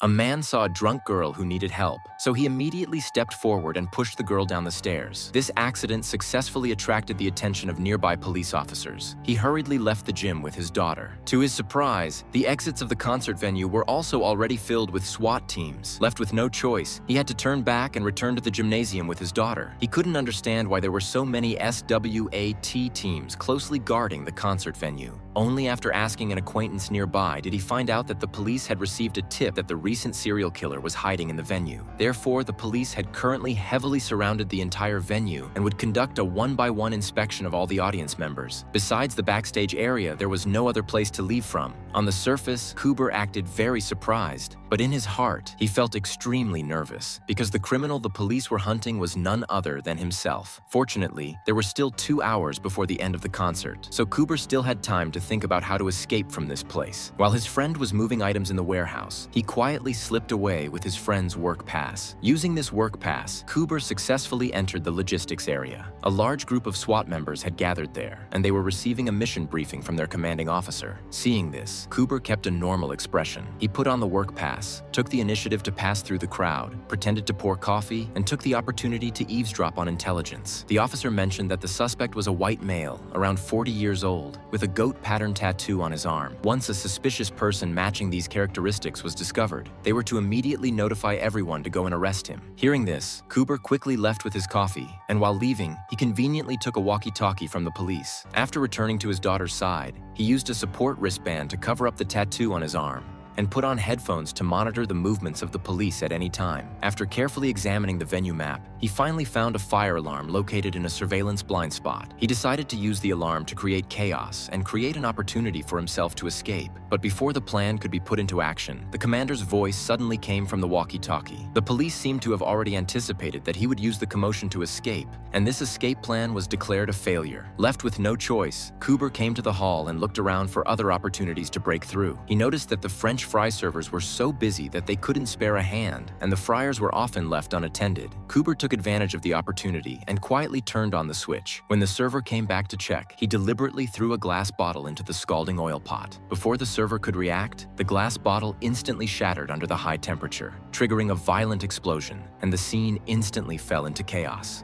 A man saw a drunk girl who needed help, so he immediately stepped forward and pushed the girl down the stairs. This accident successfully attracted the attention of nearby police officers. He hurriedly left the gym with his daughter. To his surprise, the exits of the concert venue were also already filled with SWAT teams. Left with no choice, he had to turn back and return to the gymnasium with his daughter. He couldn't understand why there were so many SWAT teams closely guarding the concert venue. Only after asking an acquaintance nearby did he find out that the police had received a tip that the recent serial killer was hiding in the venue. Therefore, the police had currently heavily surrounded the entire venue and would conduct a one-by-one inspection of all the audience members. Besides the backstage area, there was no other place to leave from. On the surface, Cooper acted very surprised, but in his heart, he felt extremely nervous because the criminal the police were hunting was none other than himself. Fortunately, there were still 2 hours before the end of the concert, so Cooper still had time to think about how to escape from this place. While his friend was moving items in the warehouse, he quietly slipped away with his friend's work pass. Using this work pass, Cooper successfully entered the logistics area. A large group of SWAT members had gathered there, and they were receiving a mission briefing from their commanding officer. Seeing this, Cooper kept a normal expression. He put on the work pass, took the initiative to pass through the crowd, pretended to pour coffee, and took the opportunity to eavesdrop on intelligence. The officer mentioned that the suspect was a white male, around 40 years old, with a goat pattern tattoo on his arm. Once a suspicious person matching these characteristics was discovered, they were to immediately notify everyone to go and arrest him. Hearing this, Cooper quickly left with his coffee, and while leaving, he conveniently took a walkie-talkie from the police. After returning to his daughter's side, he used a support wristband to cover up the tattoo on his arm and put on headphones to monitor the movements of the police at any time. After carefully examining the venue map, he finally found a fire alarm located in a surveillance blind spot. He decided to use the alarm to create chaos and create an opportunity for himself to escape. But before the plan could be put into action, the commander's voice suddenly came from the walkie-talkie. The police seemed to have already anticipated that he would use the commotion to escape, and this escape plan was declared a failure. Left with no choice, Cooper came to the hall and looked around for other opportunities to break through. He noticed that the French fry servers were so busy that they couldn't spare a hand, and the fryers were often left unattended. Cooper took advantage of the opportunity and quietly turned on the switch. When the server came back to check, he deliberately threw a glass bottle into the scalding oil pot. Before the server could react, the glass bottle instantly shattered under the high temperature, triggering a violent explosion, and the scene instantly fell into chaos.